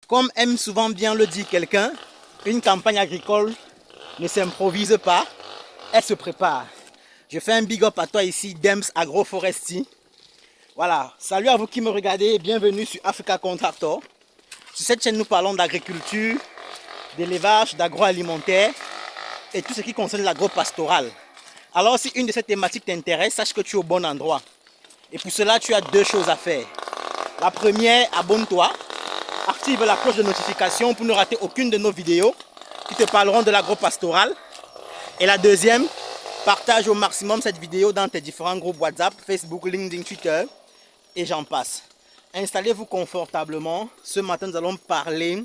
Comme aime souvent bien le dire quelqu'un, une campagne agricole ne s'improvise pas, elle se prépare. Je fais un big up à toi ici, Dems Agroforesti. Voilà, salut à vous qui me regardez et bienvenue sur Africa Contractor. Sur cette chaîne, nous parlons d'agriculture, d'élevage, d'agroalimentaire et tout ce qui concerne l'agro-pastoral. Alors, si une de ces thématiques t'intéresse, sache que tu es au bon endroit. Et pour cela, tu as deux choses à faire. La première, abonne-toi. Active la cloche de notification pour ne rater aucune de nos vidéos qui te parleront de l'agro-pastoral. Et la deuxième, partage au maximum cette vidéo dans tes différents groupes WhatsApp, Facebook, LinkedIn, Twitter et j'en passe. Installez-vous confortablement. Ce matin, nous allons parler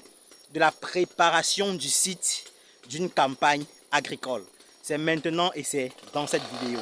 de la préparation du site d'une campagne agricole. C'est maintenant et c'est dans cette vidéo.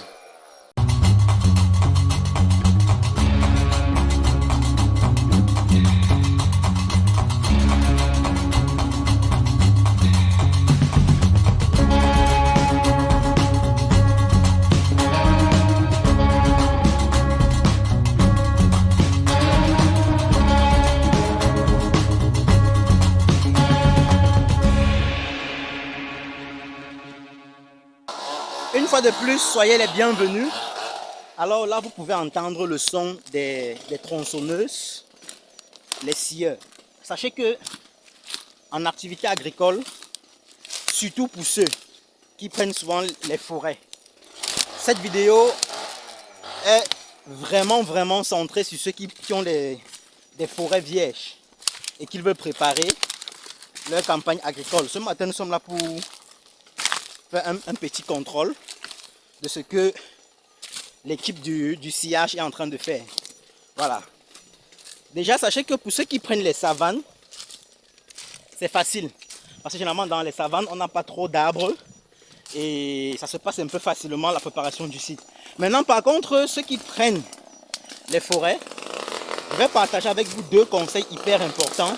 Une fois de plus, soyez les bienvenus. Alors là, vous pouvez entendre le son des tronçonneuses, les scieurs. Sachez que en activité agricole, surtout pour ceux qui prennent souvent les forêts, cette vidéo est vraiment centrée sur ceux qui ont des forêts vierges et qui veulent préparer leur campagne agricole. Ce matin, nous sommes là pour faire un petit contrôle de ce que l'équipe du sillage est en train de faire. Voilà. Déjà, sachez que pour ceux qui prennent les savanes, c'est facile. Parce que généralement, dans les savanes, on n'a pas trop d'arbres. Et ça se passe un peu facilement, la préparation du site. Maintenant, par contre, ceux qui prennent les forêts, je vais partager avec vous deux conseils hyper importants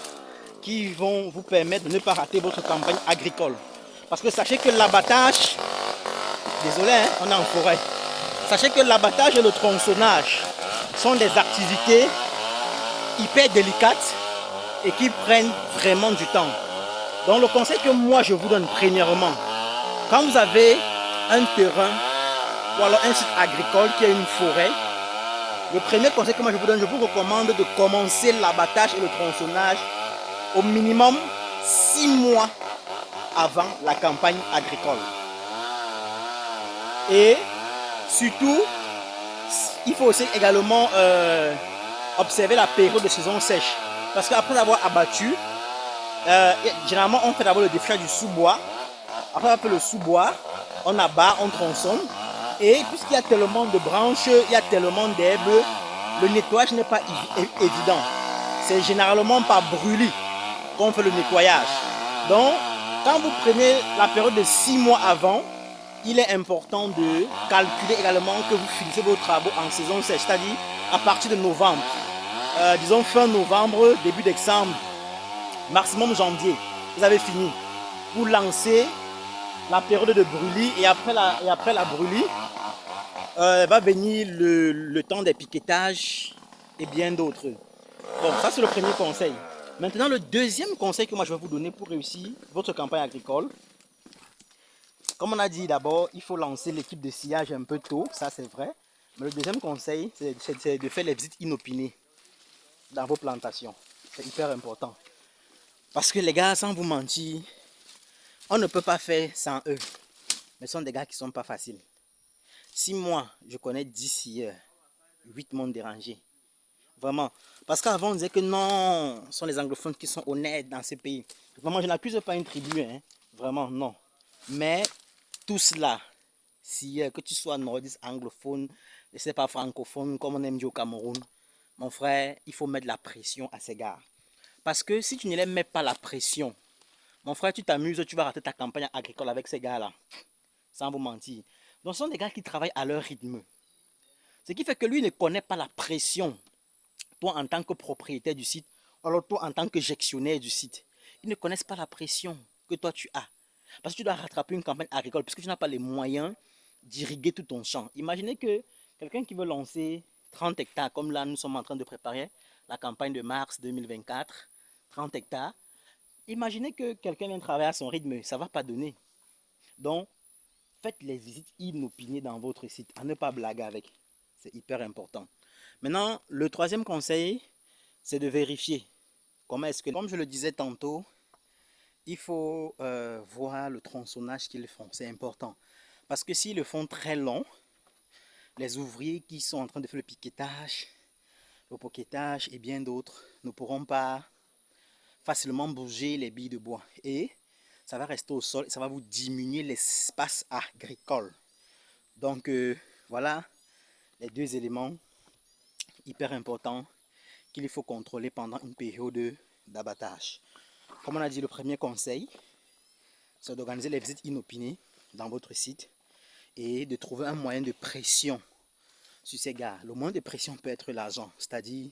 qui vont vous permettre de ne pas rater votre campagne agricole. Parce que sachez que l'abattage, désolé, hein, on est en forêt. Sachez que l'abattage et le tronçonnage sont des activités hyper délicates et qui prennent vraiment du temps. Donc le conseil que moi je vous donne premièrement, quand vous avez un terrain ou alors un site agricole qui a une forêt, le premier conseil que moi je vous donne, je vous recommande de commencer l'abattage et le tronçonnage au minimum 6 mois avant la campagne agricole. Et surtout, il faut aussi également observer la période de saison sèche. Parce qu'après avoir abattu, généralement on fait d'abord le défrichage du sous-bois. Après on fait le sous-bois, on abat, on tronçonne. Et puisqu'il y a tellement de branches, il y a tellement d'herbes, le nettoyage n'est pas évident. C'est généralement par brûlis qu'on fait le nettoyage. Donc, quand vous prenez la période de 6 mois avant, il est important de calculer également que vous finissez vos travaux en saison sèche, c'est-à-dire à partir de novembre. Disons fin novembre, début décembre, maximum janvier, vous avez fini. Vous lancez la période de brûlis et après la brûlis, va venir le temps des piquetages et bien d'autres. Bon, ça c'est le premier conseil. Maintenant, le deuxième conseil que moi je vais vous donner pour réussir votre campagne agricole, comme on a dit d'abord, il faut lancer l'équipe de sillage un peu tôt, ça c'est vrai. Mais le deuxième conseil, c'est de faire les visites inopinées dans vos plantations. C'est hyper important. Parce que les gars, sans vous mentir, on ne peut pas faire sans eux. Mais ce sont des gars qui ne sont pas faciles. Si moi, je connais 10 scieurs, 8 m'ont dérangé. Vraiment. Parce qu'avant, on disait que non, ce sont les anglophones qui sont honnêtes dans ces pays. Vraiment, je n'accuse pas une tribu, hein. Vraiment, non. Mais tous là, si que tu sois nordiste, anglophone, je ne sais pas, francophone, comme on aime dire au Cameroun, mon frère, il faut mettre la pression à ces gars. Parce que si tu ne les mets pas la pression, mon frère, tu t'amuses, tu vas rater ta campagne agricole avec ces gars-là. Sans vous mentir. Donc, ce sont des gars qui travaillent à leur rythme. Ce qui fait que lui ne connaît pas la pression. Toi, en tant que propriétaire du site, alors toi, en tant que gestionnaire du site, ils ne connaissent pas la pression que toi, tu as. Parce que tu dois rattraper une campagne agricole, puisque tu n'as pas les moyens d'irriguer tout ton champ. Imaginez que quelqu'un qui veut lancer 30 hectares, comme là, nous sommes en train de préparer la campagne de mars 2024, 30 hectares, Imaginez que quelqu'un vient travailler à son rythme, ça ne va pas donner. Donc, faites les visites inopinées dans votre site, à ne pas blaguer avec. C'est hyper important. Maintenant, le troisième conseil, c'est de vérifier. Comment est-ce que, comme je le disais tantôt, il faut voir le tronçonnage qu'ils font. C'est important. Parce que s'ils le font très long, les ouvriers qui sont en train de faire le piquetage, le poquettage et bien d'autres ne pourront pas facilement bouger les billes de bois. Et ça va rester au sol et ça va vous diminuer l'espace agricole. Donc voilà les deux éléments hyper importants qu'il faut contrôler pendant une période d'abattage. Comme on a dit, le premier conseil, c'est d'organiser les visites inopinées dans votre site et de trouver un moyen de pression sur ces gars. Le moyen de pression peut être l'argent, c'est-à-dire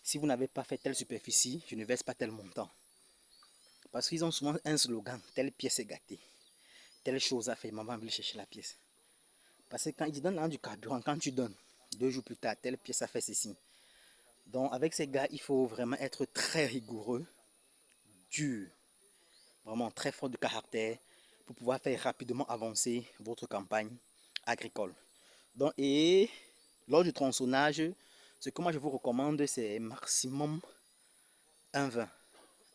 si vous n'avez pas fait telle superficie, je ne verse pas tel montant. Parce qu'ils ont souvent un slogan, telle pièce est gâtée, telle chose a fait, maman veut chercher la pièce. Parce que quand ils donnent du carburant, quand tu donnes, 2 jours plus tard, telle pièce a fait ceci. Donc avec ces gars, il faut vraiment être très rigoureux, dur, vraiment très fort de caractère pour pouvoir faire rapidement avancer votre campagne agricole. Donc, et lors du tronçonnage, ce que moi je vous recommande, c'est maximum 1,20.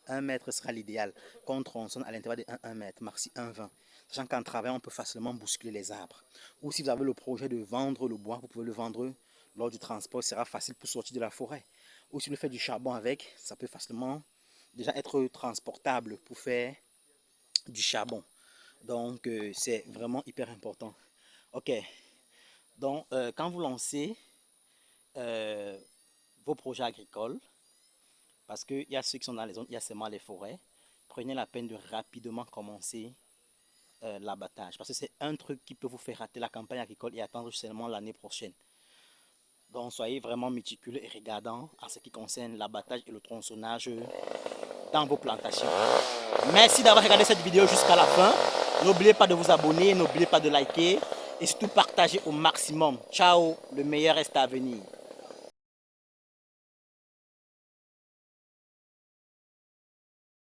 1 mètre sera l'idéal. Quand on tronçonne à l'intervalle de 1 mètre, maxi 1,20. Sachant qu'en travaillant, on peut facilement bousculer les arbres. Ou si vous avez le projet de vendre le bois, vous pouvez le vendre lors du transport. Ce sera facile pour sortir de la forêt. Ou si vous faites du charbon avec, ça peut facilement déjà être transportable pour faire du charbon. Donc, c'est vraiment hyper important. Ok. Donc, quand vous lancez vos projets agricoles, parce qu'il y a ceux qui sont dans les zones, il y a seulement les forêts, prenez la peine de rapidement commencer l'abattage. Parce que c'est un truc qui peut vous faire rater la campagne agricole et attendre seulement l'année prochaine. Donc, soyez vraiment méticuleux et regardants en ce qui concerne l'abattage et le tronçonnage dans vos plantations. Merci d'avoir regardé cette vidéo jusqu'à la fin. N'oubliez pas de vous abonner, n'oubliez pas de liker et surtout partager au maximum. Ciao, le meilleur reste à venir.